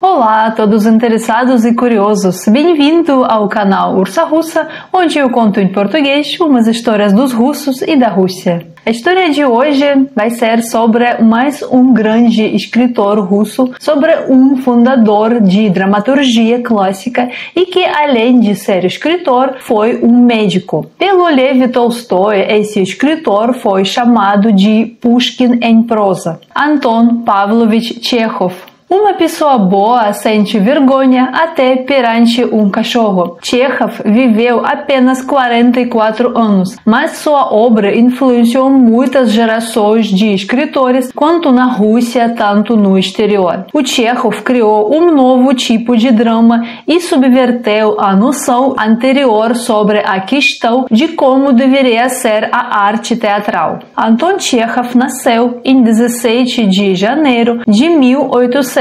Olá a todos interessados e curiosos, bem-vindo ao canal Ursa Russa, onde eu conto em português umas histórias dos russos e da Rússia. A história de hoje vai ser sobre mais um grande escritor russo, sobre um fundador de dramaturgia clássica e que, além de ser escritor, foi um médico. Pelo Lev Tolstói, esse escritor foi chamado de Pushkin em prosa. Anton Pavlovich Chekhov. Uma pessoa boa sente vergonha até perante um cachorro. Chekhov viveu apenas 44 anos, mas sua obra influenciou muitas gerações de escritores, tanto na Rússia, tanto no exterior. O Chekhov criou um novo tipo de drama e subverteu a noção anterior sobre a questão de como deveria ser a arte teatral. Anton Chekhov nasceu em 17 de janeiro de 1860,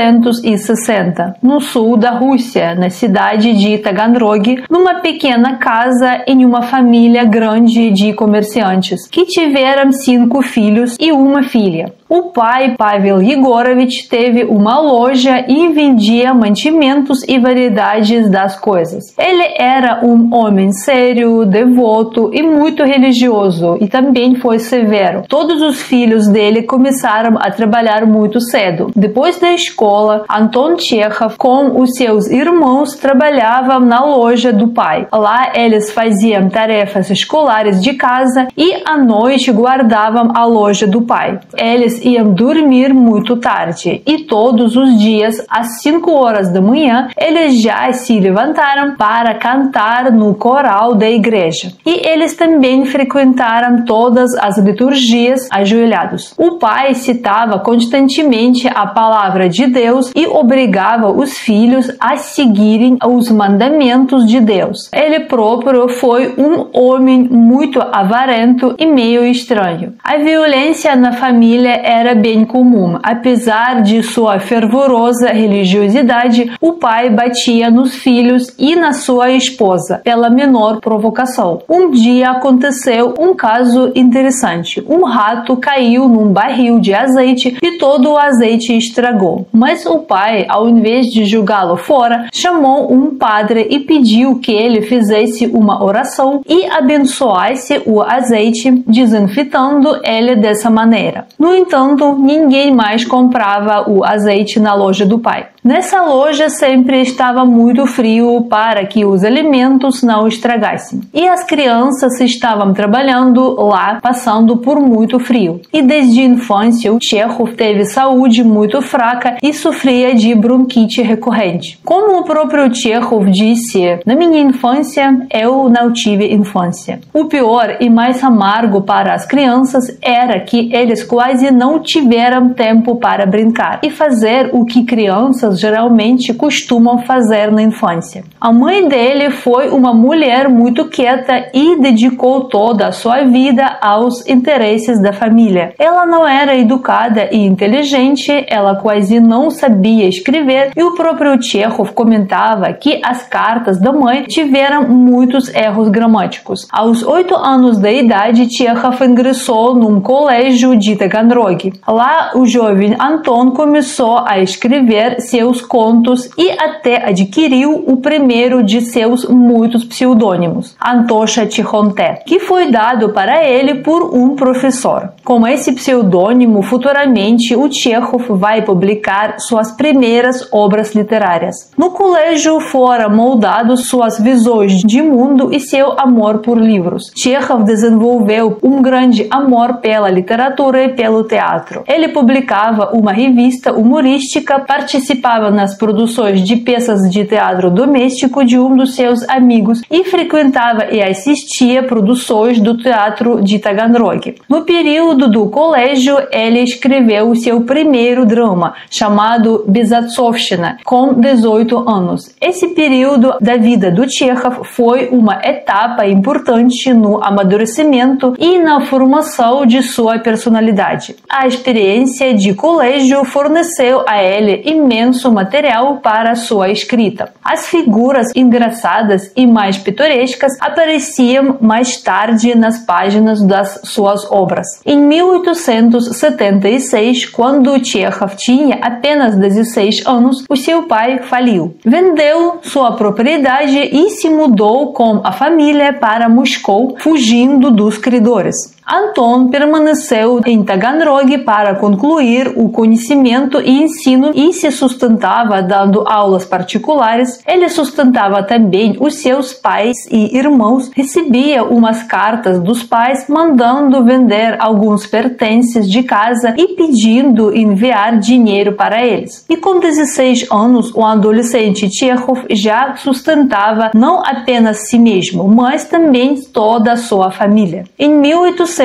no sul da Rússia, na cidade de Taganrog, numa pequena casa em uma família grande de comerciantes, que tiveram 5 filhos e uma filha. O pai, Pavel Yegorovich, teve uma loja e vendia mantimentos e variedades das coisas. Ele era um homem sério, devoto e muito religioso, e também foi severo. Todos os filhos dele começaram a trabalhar muito cedo. Depois da escola, Anton Chekhov, com os seus irmãos, trabalhavam na loja do pai. Lá eles faziam tarefas escolares de casa e à noite guardavam a loja do pai. Eles iam dormir muito tarde e todos os dias, às 5 horas da manhã, eles já se levantaram para cantar no coral da igreja. E eles também frequentaram todas as liturgias ajoelhados. O pai citava constantemente a palavra de Deus e obrigava os filhos a seguirem os mandamentos de Deus. Ele próprio foi um homem muito avarento e meio estranho. A violência na família era bem comum. Apesar de sua fervorosa religiosidade, o pai batia nos filhos e na sua esposa pela menor provocação. Um dia aconteceu um caso interessante. Um rato caiu num barril de azeite e todo o azeite estragou. Mas o pai, ao invés de jogá-lo fora, chamou um padre e pediu que ele fizesse uma oração e abençoasse o azeite, desinfetando ele dessa maneira. No entanto, ninguém mais comprava o azeite na loja do pai. Nessa loja sempre estava muito frio para que os alimentos não estragassem. E as crianças estavam trabalhando lá, passando por muito frio. E desde a infância, o Chekhov teve saúde muito fraca e sofria de bronquite recorrente. Como o próprio Chekhov disse, na minha infância, eu não tive infância. O pior e mais amargo para as crianças era que eles quase não tiveram tempo para brincar e fazer o que crianças geralmente costumam fazer na infância. A mãe dele foi uma mulher muito quieta e dedicou toda a sua vida aos interesses da família. Ela não era educada e inteligente, ela quase não sabia escrever e o próprio Chekhov comentava que as cartas da mãe tiveram muitos erros gramáticos. Aos 8 anos de idade, Chekhov ingressou num colégio de Taganrog. Lá, o jovem Anton começou a escrever seus contos e até adquiriu o primeiro de seus muitos pseudônimos, Antosha Tikhonte, que foi dado para ele por um professor. Com esse pseudônimo, futuramente o Chekhov vai publicar suas primeiras obras literárias. No colégio foram moldados suas visões de mundo e seu amor por livros. Chekhov desenvolveu um grande amor pela literatura e pelo teatro. Ele publicava uma revista humorística, participava nas produções de peças de teatro doméstico de um dos seus amigos e frequentava e assistia produções do teatro de Taganrog. No período do colégio, ele escreveu o seu primeiro drama, chamado Besatsovshchina, com 18 anos. Esse período da vida do Chekhov foi uma etapa importante no amadurecimento e na formação de sua personalidade. A experiência de colégio forneceu a ele imenso material para sua escrita. As figuras figuras engraçadas e mais pitorescas apareciam mais tarde nas páginas das suas obras. Em 1876, quando Chekhov tinha apenas 16 anos, o seu pai faliu. Vendeu sua propriedade e se mudou com a família para Moscou, fugindo dos credores. Anton permaneceu em Taganrog para concluir o conhecimento e ensino e se sustentava dando aulas particulares. Ele sustentava também os seus pais e irmãos, recebia umas cartas dos pais mandando vender alguns pertences de casa e pedindo enviar dinheiro para eles. E com 16 anos, o adolescente Chekhov já sustentava não apenas si mesmo, mas também toda a sua família. Em 1879,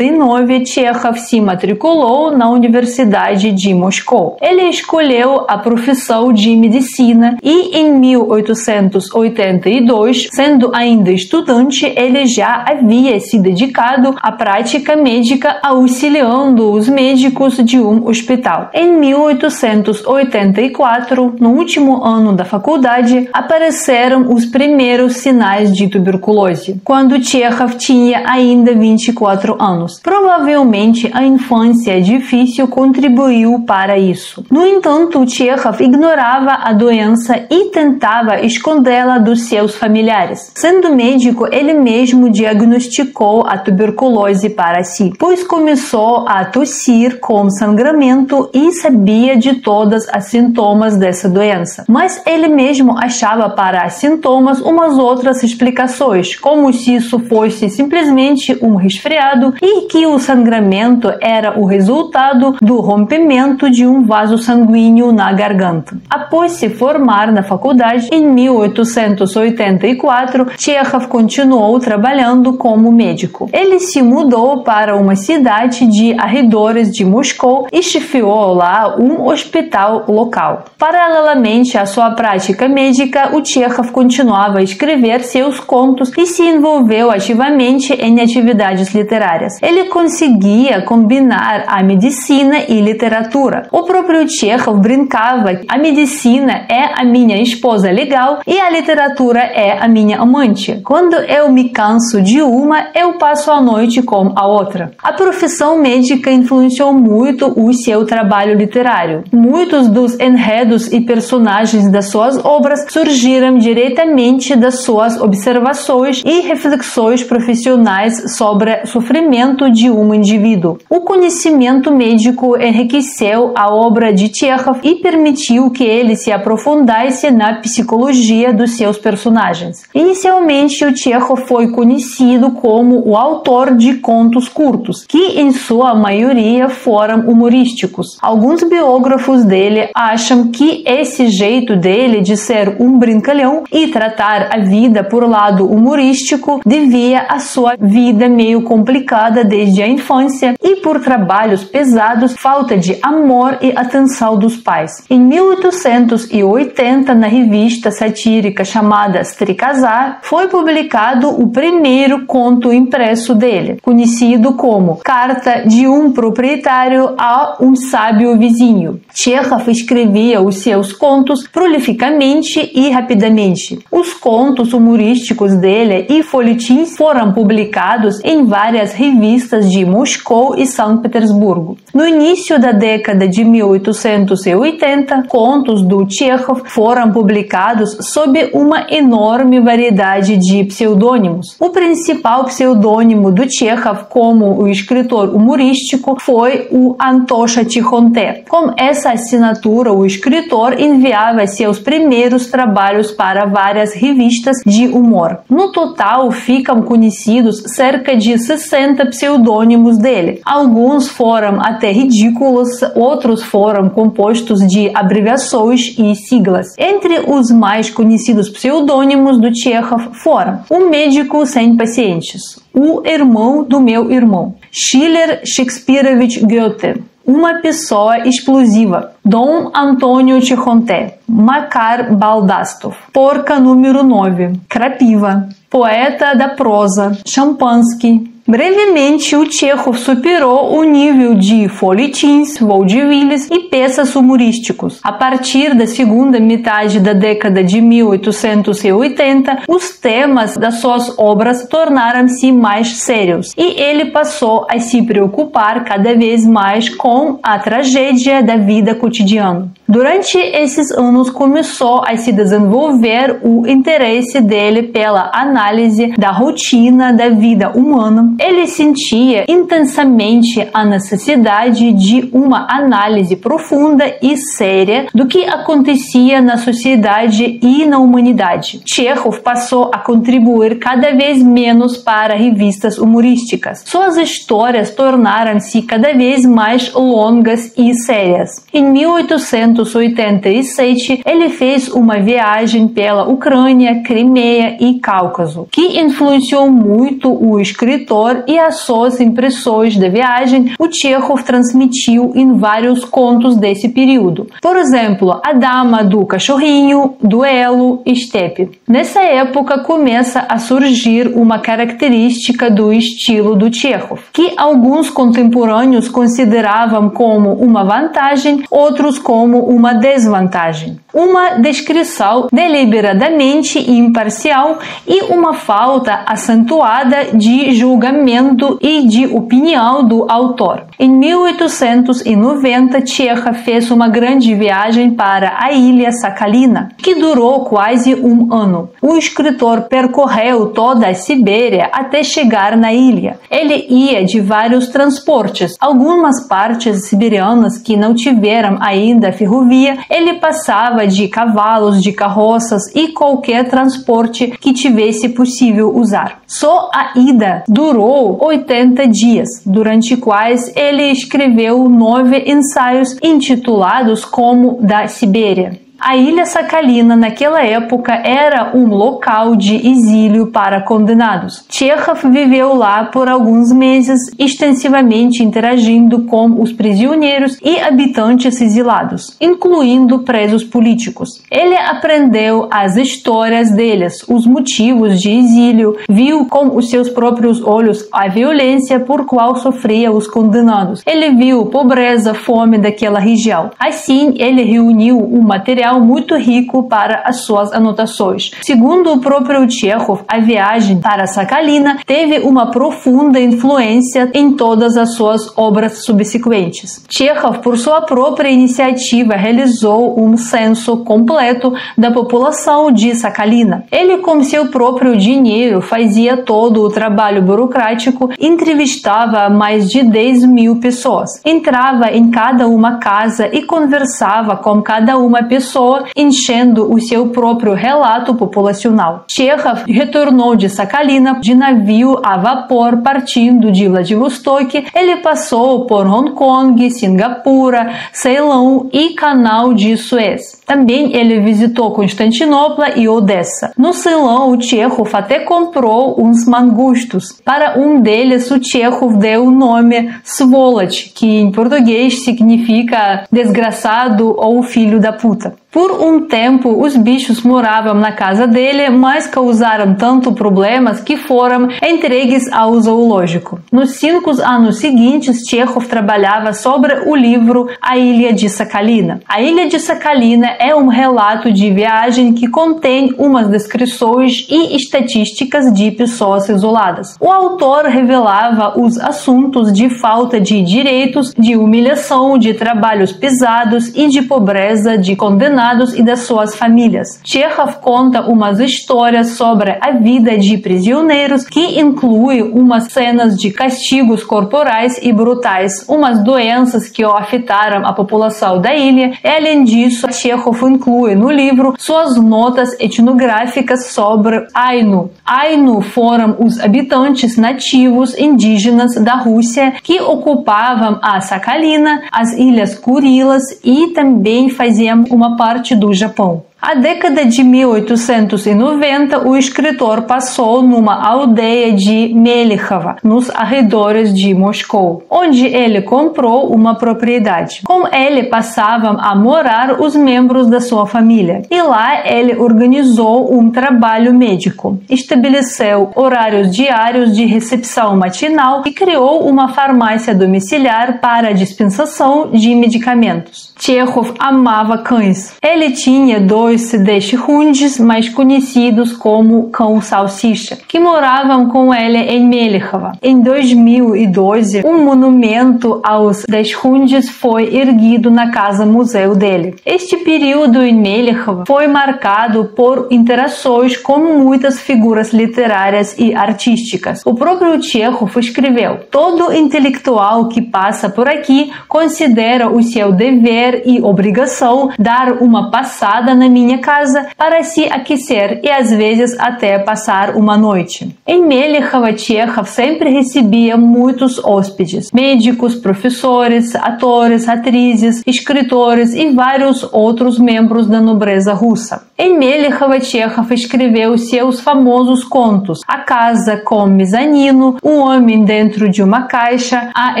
Chekhov se matriculou na Universidade de Moscou. Ele escolheu a profissão de medicina e em 1882, sendo ainda estudante, ele já havia se dedicado à prática médica, auxiliando os médicos de um hospital. Em 1884, no último ano da faculdade, apareceram os primeiros sinais de tuberculose, quando Chekhov tinha ainda 24 anos. Provavelmente a infância difícil contribuiu para isso. No entanto, Chekhov ignorava a doença e tentava escondê-la dos seus familiares. Sendo médico, ele mesmo diagnosticou a tuberculose para si, pois começou a tossir com sangramento e sabia de todos os sintomas dessa doença. Mas ele mesmo achava para os sintomas umas outras explicações, como se isso fosse simplesmente um resfriado e que o sangramento era o resultado do rompimento de um vaso sanguíneo na garganta. Após se formar na faculdade, em 1884, Chekhov continuou trabalhando como médico. Ele se mudou para uma cidade de arredores de Moscou e chefiou lá um hospital local. Paralelamente à sua prática médica, o Chekhov continuava a escrever seus contos e se envolveu ativamente em atividades literárias. Ele conseguia combinar a medicina e literatura. O próprio Chekhov brincava que a medicina é a minha esposa legal e a literatura é a minha amante. Quando eu me canso de uma, eu passo a noite com a outra. A profissão médica influenciou muito o seu trabalho literário. Muitos dos enredos e personagens das suas obras surgiram diretamente das suas observações e reflexões profissionais sobre o sofrimento de um indivíduo. O conhecimento médico enriqueceu a obra de Chekhov e permitiu que ele se aprofundasse na psicologia dos seus personagens. Inicialmente, o Chekhov foi conhecido como o autor de contos curtos, que em sua maioria foram humorísticos. Alguns biógrafos dele acham que esse jeito dele de ser um brincalhão e tratar a vida por lado humorístico devia à sua vida meio complicada desde a infância e por trabalhos pesados, falta de amor e atenção dos pais. Em 1880, na revista satírica chamada Strikazar, foi publicado o primeiro conto impresso dele, conhecido como Carta de um Proprietário a um Sábio Vizinho. Chekhov escrevia os seus contos prolificamente e rapidamente. Os contos humorísticos dele e folhetins foram publicados em várias revistas de Moscou e São Petersburgo. No início da década de 1880, contos do Chekhov foram publicados sob uma enorme variedade de pseudônimos. O principal pseudônimo do Chekhov como o escritor humorístico foi o Antosha Tikhonte. Com essa assinatura, o escritor enviava seus primeiros trabalhos para várias revistas de humor. No total, ficam conhecidos cerca de 60 pseudônimos dele. Alguns foram até ridículos, outros foram compostos de abreviações e siglas. Entre os mais conhecidos pseudônimos do Chekhov foram O Médico Sem Pacientes, O Irmão do Meu Irmão, Schiller Shakespearovich Goethe, Uma Pessoa Explosiva, Dom Antônio Tikhonte, Makar Baldastov, Porca número 9, Crapiva, Poeta da Prosa, Champansky, Brevemente, o Chekhov superou o nível de folhetins, vaudevilles e peças humorísticos. A partir da segunda metade da década de 1880, os temas das suas obras tornaram-se mais sérios e ele passou a se preocupar cada vez mais com a tragédia da vida cotidiana. Durante esses anos começou a se desenvolver o interesse dele pela análise da rotina da vida humana. Ele sentia intensamente a necessidade de uma análise profunda e séria do que acontecia na sociedade e na humanidade. Chekhov passou a contribuir cada vez menos para revistas humorísticas. Suas histórias tornaram-se cada vez mais longas e sérias. Em 1887, ele fez uma viagem pela Ucrânia, Crimeia e Cáucaso, que influenciou muito o escritor, e as suas impressões da viagem o Chekhov transmitiu em vários contos desse período. Por exemplo, A Dama do Cachorrinho, Duelo e Steppe. Nessa época começa a surgir uma característica do estilo do Chekhov, que alguns contemporâneos consideravam como uma vantagem, outros como uma desvantagem. Uma descrição deliberadamente imparcial e uma falta acentuada de julgamento e de opinião do autor. Em 1890, Chekhov fez uma grande viagem para a ilha Sakhalina, que durou quase um ano. O escritor percorreu toda a Sibéria até chegar na ilha. Ele ia de vários transportes. Algumas partes siberianas que não tiveram ainda ferrovia, ele passava de cavalos, de carroças e qualquer transporte que tivesse possível usar. Só a ida durou 80 dias, durante quais ele escreveu 9 ensaios intitulados como Da Sibéria. A ilha Sakhalina naquela época era um local de exílio para condenados. Chekhov viveu lá por alguns meses, extensivamente interagindo com os prisioneiros e habitantes exilados, incluindo presos políticos. Ele aprendeu as histórias deles, os motivos de exílio, viu com os seus próprios olhos a violência por qual sofriam os condenados. Ele viu pobreza, fome daquela região. Assim, ele reuniu um material muito rico para as suas anotações. Segundo o próprio Chekhov, a viagem para Sakhalina teve uma profunda influência em todas as suas obras subsequentes. Chekhov, por sua própria iniciativa, realizou um censo completo da população de Sakhalina. Ele, com seu próprio dinheiro, fazia todo o trabalho burocrático, entrevistava mais de 10.000 pessoas, entrava em cada uma casa e conversava com cada uma pessoa, enchendo o seu próprio relato populacional. Chekhov retornou de Sakhalina de navio a vapor partindo de Vladivostok. Ele passou por Hong Kong, Singapura, Ceilão e Canal de Suez. Também ele visitou Constantinopla e Odessa. No Ceilão, o Chekhov até comprou uns mangustos. Para um deles, o Chekhov deu o nome Svolot, que em português significa desgraçado ou filho da puta. Por um tempo, os bichos moravam na casa dele, mas causaram tanto problemas que foram entregues ao zoológico. Nos 5 anos seguintes, Chekhov trabalhava sobre o livro A Ilha de Sakhalina. A Ilha de Sakhalina é um relato de viagem que contém umas descrições e estatísticas de pessoas isoladas. O autor revelava os assuntos de falta de direitos, de humilhação, de trabalhos pesados e de pobreza de condenados e das suas famílias. Chekhov conta umas histórias sobre a vida de prisioneiros que inclui umas cenas de castigos corporais e brutais, umas doenças que afetaram a população da ilha. E, além disso, Chekhov inclui no livro suas notas etnográficas sobre Ainu. Ainu foram os habitantes nativos indígenas da Rússia que ocupavam a Sakhalina, as Ilhas Kurilas e também faziam uma parte do Japão. A década de 1890, o escritor passou numa aldeia de Melikhova, nos arredores de Moscou, onde ele comprou uma propriedade. Com ele passavam a morar os membros da sua família, e lá ele organizou um trabalho médico, estabeleceu horários diários de recepção matinal e criou uma farmácia domiciliar para a dispensação de medicamentos. Chekhov amava cães. Ele tinha 2 Siddeshunds, mais conhecidos como cão salsicha, que moravam com ele em Melikhova. Em 2012, um monumento aos Siddeshunds foi erguido na casa-museu dele. Este período em Melikhova foi marcado por interações com muitas figuras literárias e artísticas. O próprio Chekhov escreveu: "Todo intelectual que passa por aqui considera o seu dever e obrigação dar uma passada na minha casa para se aquecer e às vezes até passar uma noite." Em Melikhova, Chekhov sempre recebia muitos hóspedes, médicos, professores, atores, atrizes, escritores e vários outros membros da nobreza russa. Em Melikhova, Chekhov escreveu seus famosos contos: A Casa com Mezanino, O Homem Dentro de uma Caixa, A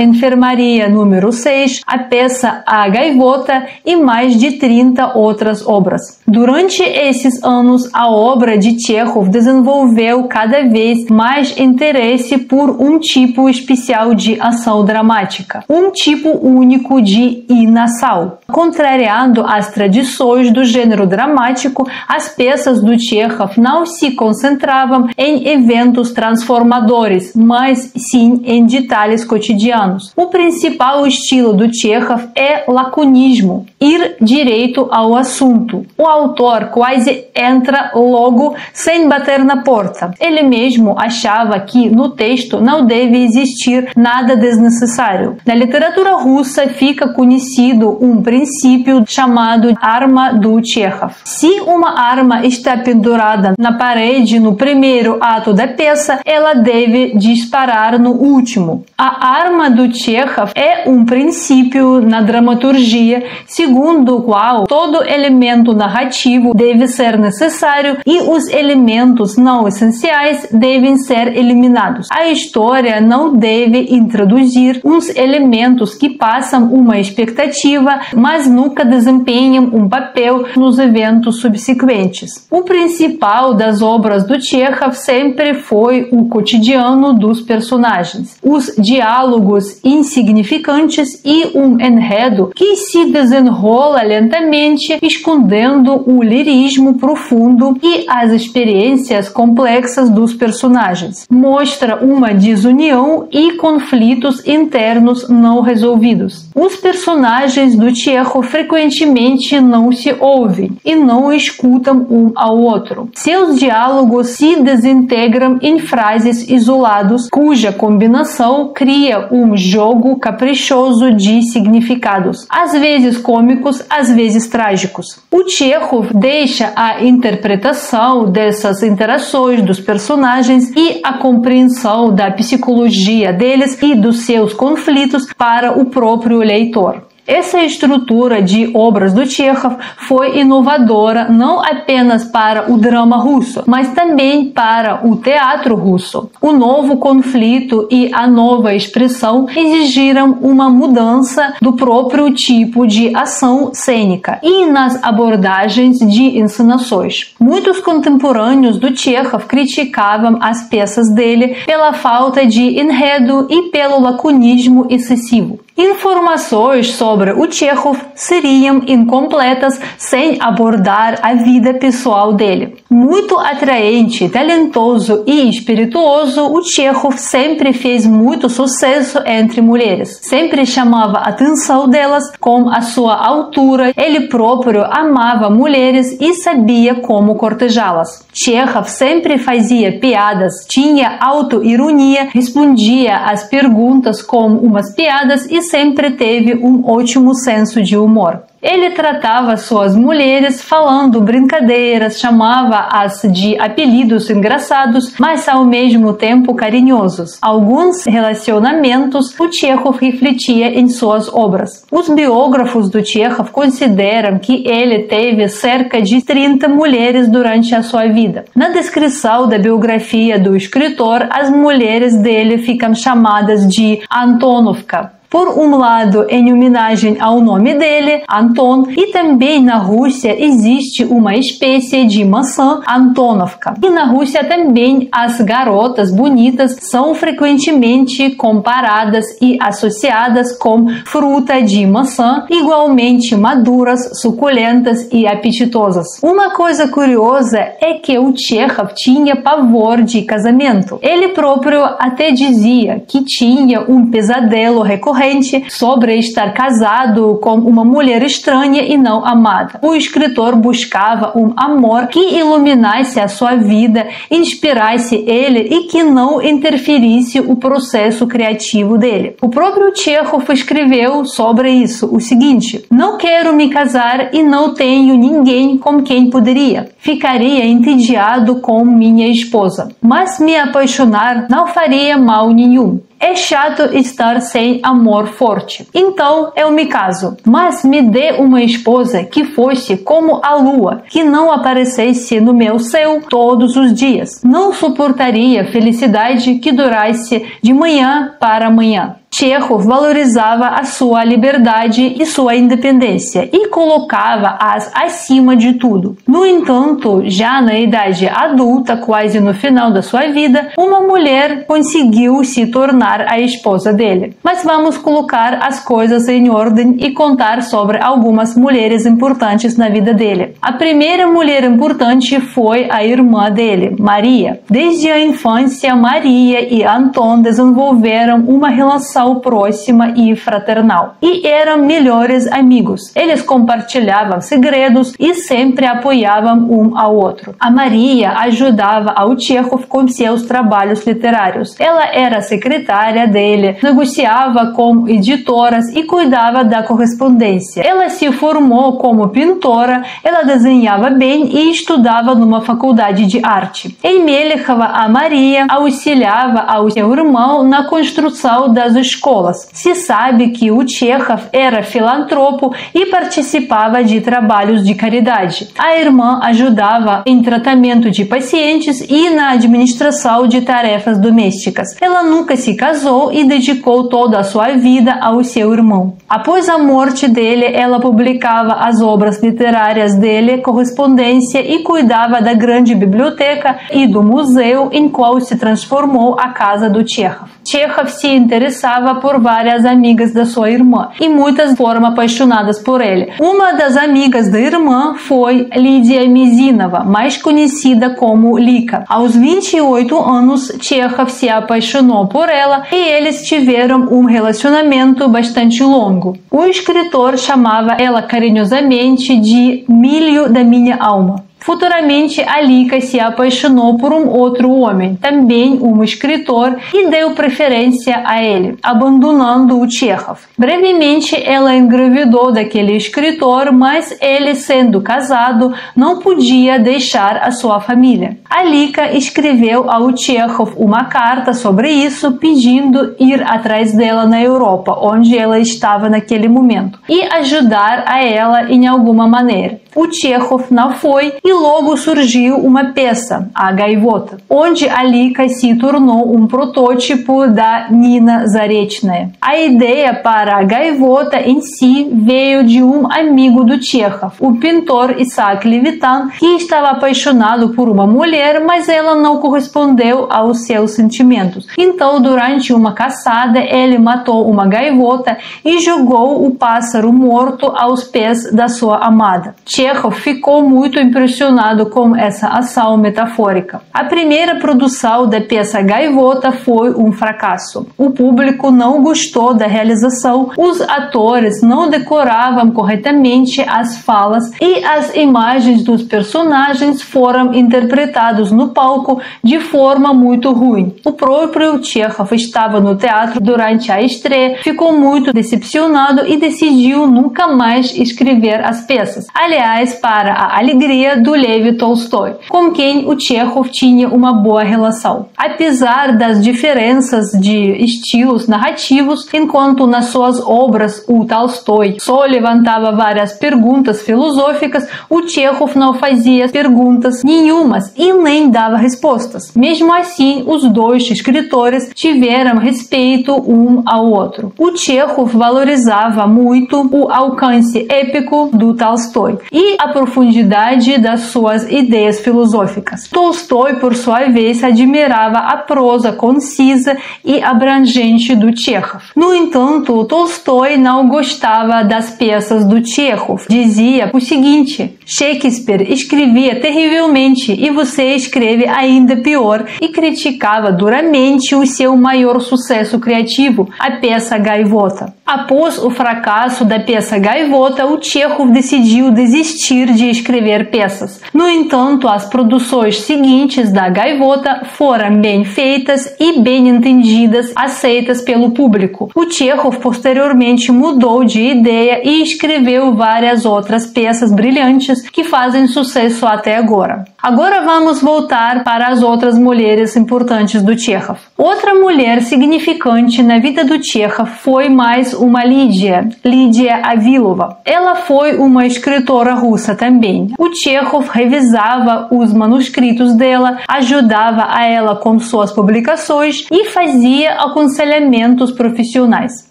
Enfermaria número 6, a peça A Gaivota e mais de 30 outras obras. Durante esses anos, a obra de Chekhov desenvolveu cada vez mais interesse por um tipo especial de ação dramática, um tipo único de inação. Contrariando as tradições do gênero dramático, as peças do Chekhov não se concentravam em eventos transformadores, mas sim em detalhes cotidianos. O principal estilo do Chekhov é laconismo, ir direito ao assunto. O autor quase entra logo sem bater na porta. Ele mesmo achava que no texto não deve existir nada desnecessário. Na literatura russa fica conhecido um princípio chamado arma do Chekhov. Se uma arma está pendurada na parede no primeiro ato da peça, ela deve disparar no último. A arma do Chekhov é um princípio na dramaturgia segundo o qual todo elemento narrativo deve ser necessário e os elementos não essenciais devem ser eliminados. A história não deve introduzir uns elementos que passam uma expectativa, mas nunca desempenham um papel nos eventos subsequentes. O principal das obras do Chekhov sempre foi o cotidiano dos personagens, os diálogos insignificantes e um enredo que se desenrola lentamente, escondendo o lirismo profundo e as experiências complexas dos personagens. Mostra uma desunião e conflitos internos não resolvidos. Os personagens do Chekhov frequentemente não se ouvem e não escutam um ao outro. Seus diálogos se desintegram em frases isoladas, cuja combinação cria um jogo caprichoso de significados, às vezes cômicos, às vezes trágicos. O Chekhov deixa a interpretação dessas interações dos personagens e a compreensão da psicologia deles e dos seus conflitos para o próprio leitor. Essa estrutura de obras do Chekhov foi inovadora não apenas para o drama russo, mas também para o teatro russo. O novo conflito e a nova expressão exigiram uma mudança do próprio tipo de ação cênica e nas abordagens de encenações. Muitos contemporâneos do Chekhov criticavam as peças dele pela falta de enredo e pelo laconismo excessivo. Informações sobre o Chekhov seriam incompletas sem abordar a vida pessoal dele. Muito atraente, talentoso e espirituoso, o Chekhov sempre fez muito sucesso entre mulheres. Sempre chamava a atenção delas com a sua altura. Ele próprio amava mulheres e sabia como cortejá-las. Chekhov sempre fazia piadas, tinha autoironia, respondia às perguntas com umas piadas e sempre teve um ótimo senso de humor. Ele tratava suas mulheres falando brincadeiras, chamava-as de apelidos engraçados, mas ao mesmo tempo carinhosos. Alguns relacionamentos o Chekhov refletia em suas obras. Os biógrafos do Chekhov consideram que ele teve cerca de 30 mulheres durante a sua vida. Na descrição da biografia do escritor, as mulheres dele ficam chamadas de Antonovka. Por um lado, em homenagem ao nome dele, Anton, e também na Rússia existe uma espécie de maçã Antonovka. E na Rússia também as garotas bonitas são frequentemente comparadas e associadas com fruta de maçã, igualmente maduras, suculentas e apetitosas. Uma coisa curiosa é que o Chekhov tinha pavor de casamento. Ele próprio até dizia que tinha um pesadelo recorrente sobre estar casado com uma mulher estranha e não amada. O escritor buscava um amor que iluminasse a sua vida, inspirasse ele e que não interferisse o processo criativo dele. O próprio Chekhov escreveu sobre isso o seguinte: não quero me casar e não tenho ninguém com quem poderia. Ficaria entediado com minha esposa, mas me apaixonar não faria mal nenhum. É chato estar sem amor forte. Então eu me caso, mas me dê uma esposa que fosse como a lua, que não aparecesse no meu céu todos os dias. Não suportaria felicidade que durasse de manhã para amanhã. Chekhov valorizava a sua liberdade e sua independência e colocava-as acima de tudo. No entanto, já na idade adulta, quase no final da sua vida, uma mulher conseguiu se tornar a esposa dele. Mas vamos colocar as coisas em ordem e contar sobre algumas mulheres importantes na vida dele. A primeira mulher importante foi a irmã dele, Maria. Desde a infância, Maria e Anton desenvolveram uma relação próxima e fraternal, e eram melhores amigos. Eles compartilhavam segredos e sempre apoiavam um ao outro. A Maria ajudava ao Chekhov com seus trabalhos literários. Ela era secretária dele, negociava com editoras e cuidava da correspondência. Ela se formou como pintora, ela desenhava bem e estudava numa faculdade de arte. Em Melekhova, a Maria auxiliava ao seu irmão na construção das escolas. Se sabe que o Chekhov era filantropo e participava de trabalhos de caridade. A irmã ajudava em tratamento de pacientes e na administração de tarefas domésticas. Ela nunca se casou e dedicou toda a sua vida ao seu irmão. Após a morte dele, ela publicava as obras literárias dele, correspondência e cuidava da grande biblioteca e do museu em qual se transformou a casa do Chekhov. Chekhov se interessava por várias amigas da sua irmã e muitas foram apaixonadas por ele. Uma das amigas da irmã foi Lídia Mizinova, mais conhecida como Lika. Aos 28 anos, Chekhov se apaixonou por ela e eles tiveram um relacionamento bastante longo. O escritor chamava ela carinhosamente de Milho da minha alma. Futuramente, a Lika se apaixonou por um outro homem, também um escritor, e deu preferência a ele, abandonando o Chekhov. Brevemente, ela engravidou daquele escritor, mas ele, sendo casado, não podia deixar a sua família. A Lika escreveu ao Chekhov uma carta sobre isso, pedindo ir atrás dela na Europa, onde ela estava naquele momento, e ajudar a ela em alguma maneira. O Chekhov não foi e logo surgiu uma peça, a Gaivota, onde a Lika se tornou um protótipo da Nina Zaretnaya. A ideia para a Gaivota em si veio de um amigo do Chekhov, o pintor Isaac Levitan, que estava apaixonado por uma mulher, mas ela não correspondeu aos seus sentimentos. Então, durante uma caçada, ele matou uma gaivota e jogou o pássaro morto aos pés da sua amada. Chekhov ficou muito impressionado relacionado com essa ação metafórica. A primeira produção da peça Gaivota foi um fracasso. O público não gostou da realização, os atores não decoravam corretamente as falas e as imagens dos personagens foram interpretados no palco de forma muito ruim. O próprio Chekhov estava no teatro durante a estreia, ficou muito decepcionado e decidiu nunca mais escrever as peças. Aliás, para a alegria do Lev Tolstói, com quem o Chekhov tinha uma boa relação. Apesar das diferenças de estilos narrativos, enquanto nas suas obras o Tolstói só levantava várias perguntas filosóficas, o Chekhov não fazia perguntas nenhumas e nem dava respostas. Mesmo assim, os dois escritores tiveram respeito um ao outro. O Chekhov valorizava muito o alcance épico do Tolstói e a profundidade das suas ideias filosóficas. Tolstói, por sua vez, admirava a prosa concisa e abrangente do Chekhov. No entanto, Tolstói não gostava das peças do Chekhov. Dizia o seguinte: Shakespeare escrevia terrivelmente e você escreve ainda pior, e criticava duramente o seu maior sucesso criativo, a peça Gaivota. Após o fracasso da peça Gaivota, o Chekhov decidiu desistir de escrever peças. No entanto, as produções seguintes da Gaivota foram bem feitas e bem entendidas, aceitas pelo público. O Chekhov posteriormente mudou de ideia e escreveu várias outras peças brilhantes que fazem sucesso até agora. Agora vamos voltar para as outras mulheres importantes do Chekhov. Outra mulher significante na vida do Chekhov foi mais uma Lídia Avilova. Ela foi uma escritora russa também. O Chekhov revisava os manuscritos dela, ajudava a ela com suas publicações e fazia aconselhamentos profissionais.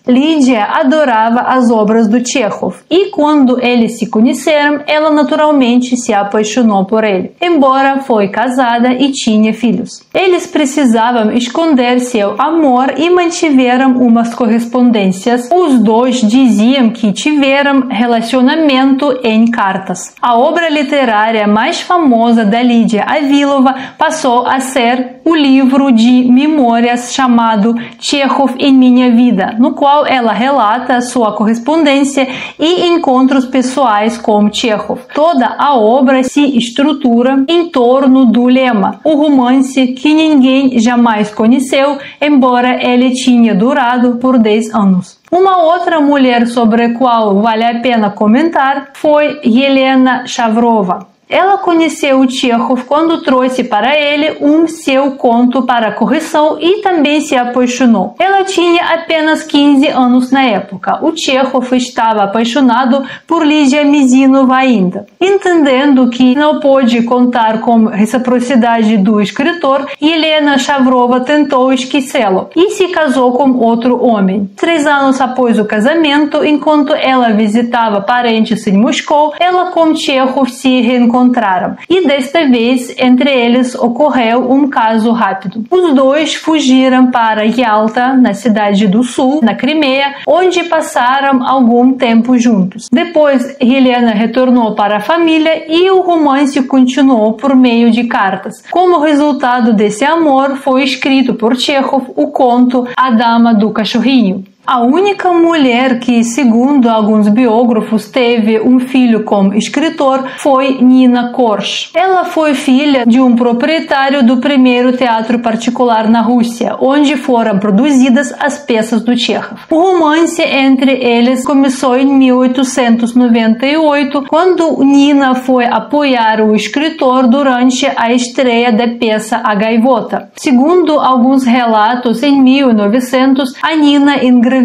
Lídia adorava as obras do Chekhov e quando eles se conheceram, ela naturalmente se apaixonou por ele, embora foi casada e tinha filhos. Eles precisavam esconder seu amor e mantiveram umas correspondências. Os dois diziam que tiveram relacionamento em cartas. A obra literária mais famosa da Lídia Avilova passou a ser o livro de memórias chamado Chekhov em Minha Vida, no qual ela relata sua correspondência e encontros pessoais com Chekhov. Toda a obra se estrutura em torno do lema, o romance que ninguém jamais conheceu, embora ele tinha durado por 10 anos. Uma outra mulher sobre a qual vale a pena comentar foi Helena Shavrova. Ela conheceu o Chekhov quando trouxe para ele seu conto para correção e também se apaixonou. Ela tinha apenas 15 anos na época. O Chekhov estava apaixonado por Lídia Mizinova ainda. Entendendo que não pôde contar com a reciprocidade do escritor, Helena Shavrova tentou esquecê-lo e se casou com outro homem. 3 anos após o casamento, enquanto ela visitava parentes em Moscou, ela com Chekhov se reencontraram. E desta vez, entre eles, ocorreu um caso rápido. Os dois fugiram para Yalta, na cidade do sul, na Crimeia, onde passaram algum tempo juntos. Depois, Helena retornou para a família e o romance continuou por meio de cartas. Como resultado desse amor, foi escrito por Chekhov o conto A Dama do Cachorrinho. A única mulher que, segundo alguns biógrafos, teve um filho como escritor foi Nina Korsh. Ela foi filha de um proprietário do primeiro teatro particular na Rússia, onde foram produzidas as peças do Chekhov. O romance entre eles começou em 1898, quando Nina foi apoiar o escritor durante a estreia da peça A Gaivota. Segundo alguns relatos, em 1900, a Nina engravidou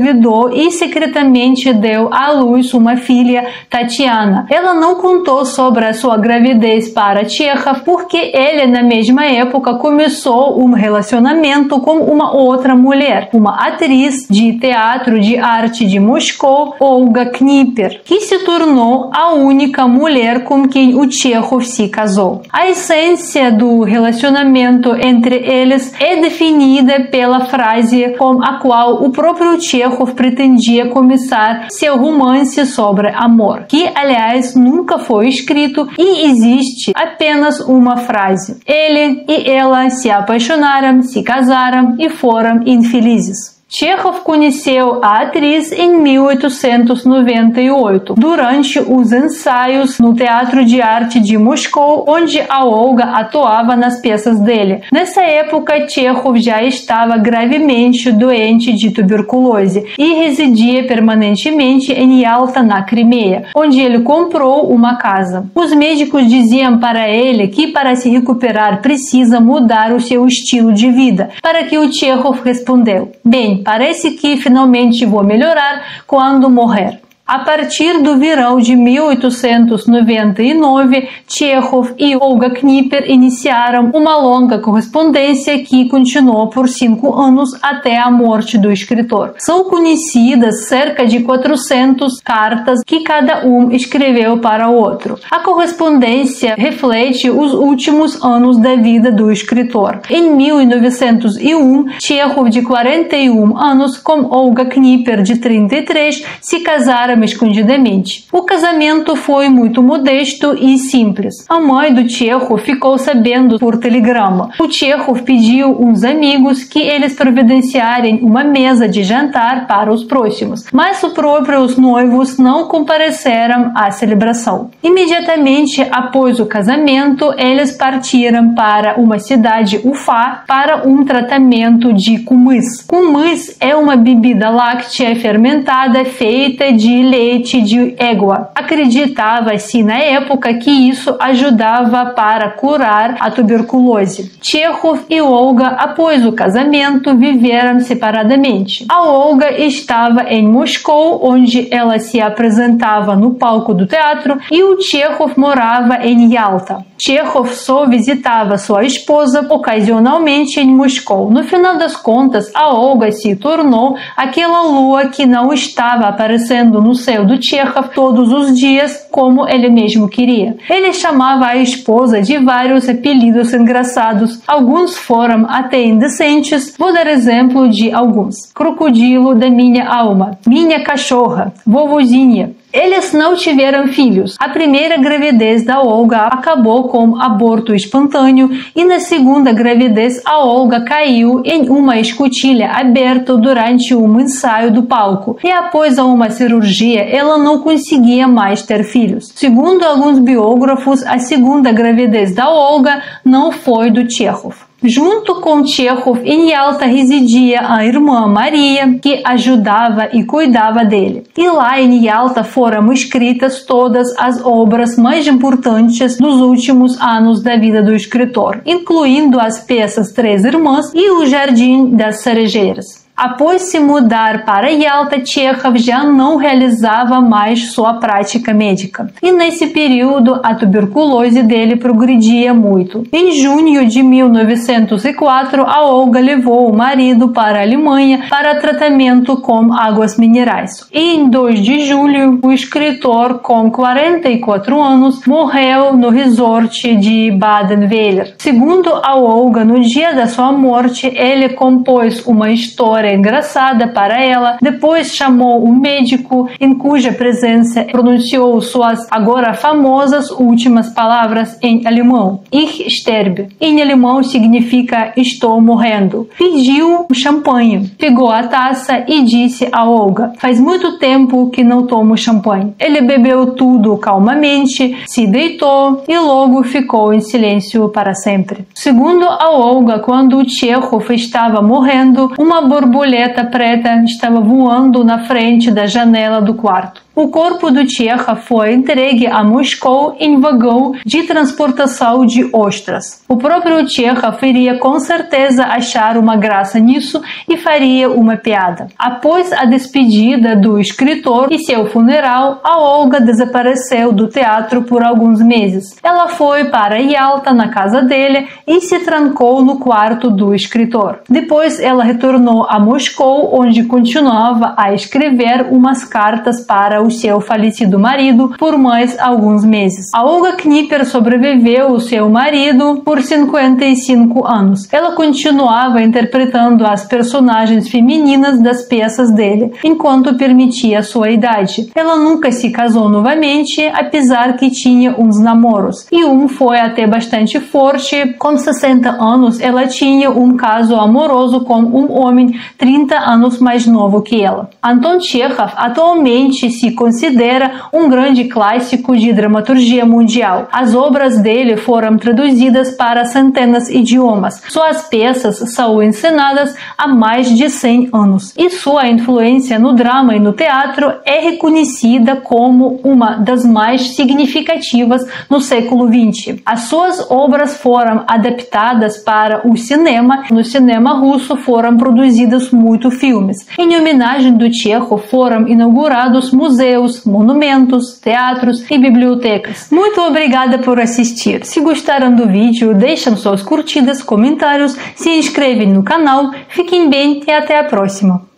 e secretamente deu à luz uma filha, Tatiana. Ela não contou sobre a sua gravidez para Chekhov porque ele, na mesma época, começou um relacionamento com uma outra mulher, uma atriz de teatro de arte de Moscou, Olga Kniper, que se tornou a única mulher com quem o Chekhov se casou. A essência do relacionamento entre eles é definida pela frase com a qual o próprio Chekhov Chekhov pretendia começar seu romance sobre amor, que, aliás, nunca foi escrito e existe apenas uma frase. Ele e ela se apaixonaram, se casaram e foram infelizes. Chekhov conheceu a atriz em 1898, durante os ensaios no Teatro de Arte de Moscou, onde a Olga atuava nas peças dele. Nessa época, Chekhov já estava gravemente doente de tuberculose e residia permanentemente em Yalta, na Crimeia, onde ele comprou uma casa. Os médicos diziam para ele que para se recuperar precisa mudar o seu estilo de vida, para que o Chekhov respondeu: "Bem, parece que finalmente vou melhorar quando morrer." A partir do verão de 1899, Chekhov e Olga Knipper iniciaram uma longa correspondência que continuou por 5 anos até a morte do escritor. São conhecidas cerca de 400 cartas que cada um escreveu para o outro. A correspondência reflete os últimos anos da vida do escritor. Em 1901, Chekhov, de 41 anos, com Olga Knipper, de 33, se casaram escondidamente. O casamento foi muito modesto e simples. A mãe do Chekhov ficou sabendo por telegrama. O Chekhov pediu uns amigos que eles providenciarem uma mesa de jantar para os próximos, mas os próprios noivos não compareceram à celebração. Imediatamente após o casamento, eles partiram para uma cidade Ufá para um tratamento de kumis. Kumis é uma bebida láctea fermentada feita de leite de égua. Acreditava-se na época que isso ajudava para curar a tuberculose. Chekhov e Olga, após o casamento, viveram separadamente. A Olga estava em Moscou, onde ela se apresentava no palco do teatro, e o Chekhov morava em Yalta. Chekhov só visitava sua esposa ocasionalmente em Moscou. No final das contas, a Olga se tornou aquela lua que não estava aparecendo no céu do Chekhov todos os dias, como ele mesmo queria. Ele chamava a esposa de vários apelidos engraçados. Alguns foram até indecentes. Vou dar exemplo de alguns: crocodilo da minha alma, minha cachorra, vovozinha. Eles não tiveram filhos. A primeira gravidez da Olga acabou com aborto espontâneo e na segunda gravidez a Olga caiu em uma escotilha aberta durante um ensaio do palco e após uma cirurgia ela não conseguia mais ter filhos. Segundo alguns biógrafos, a segunda gravidez da Olga não foi do Chekhov. Junto com Chekhov, em Yalta residia a irmã Maria, que ajudava e cuidava dele. E lá em Yalta foram escritas todas as obras mais importantes dos últimos anos da vida do escritor, incluindo as peças Três Irmãs e O Jardim das Cerejeiras. Após se mudar para Yalta, Chekhov já não realizava mais sua prática médica. E nesse período, a tuberculose dele progredia muito. Em junho de 1904, a Olga levou o marido para a Alemanha para tratamento com águas minerais. E em 2 de julho, o escritor, com 44 anos, morreu no resort de Baden-Württemberg. Segundo a Olga, no dia da sua morte, ele compôs uma história engraçada para ela, depois chamou um médico em cuja presença pronunciou suas agora famosas últimas palavras em alemão: Ich sterbe. Em alemão significa estou morrendo. Pediu um champanhe, pegou a taça e disse a Olga: faz muito tempo que não tomo champanhe. Ele bebeu tudo calmamente, se deitou e logo ficou em silêncio para sempre. Segundo a Olga, quando o Chekhov estava morrendo, uma borboleta preta estava voando na frente da janela do quarto. O corpo do Chekhov foi entregue a Moscou em vagão de transportação de ostras. O próprio Chekhov iria com certeza achar uma graça nisso e faria uma piada. Após a despedida do escritor e seu funeral, a Olga desapareceu do teatro por alguns meses. Ela foi para Yalta, na casa dele, e se trancou no quarto do escritor. Depois ela retornou a Moscou, onde continuava a escrever umas cartas para o seu falecido marido por mais alguns meses. A Olga Knipper sobreviveu ao seu marido por 55 anos. Ela continuava interpretando as personagens femininas das peças dele, enquanto permitia sua idade. Ela nunca se casou novamente, apesar que tinha uns namoros, e foi até bastante forte. Com 60 anos, ela tinha um caso amoroso com um homem 30 anos mais novo que ela. Anton Chekhov atualmente se considera um grande clássico de dramaturgia mundial. As obras dele foram traduzidas para centenas de idiomas. Suas peças são encenadas há mais de 100 anos, e sua influência no drama e no teatro é reconhecida como uma das mais significativas no século XX. As suas obras foram adaptadas para o cinema. No cinema russo foram produzidos muitos filmes. Em homenagem do Chekhov foram inaugurados museus, monumentos, teatros e bibliotecas. Muito obrigada por assistir. Se gostaram do vídeo, deixem suas curtidas, comentários, se inscrevem no canal. Fiquem bem e até a próxima.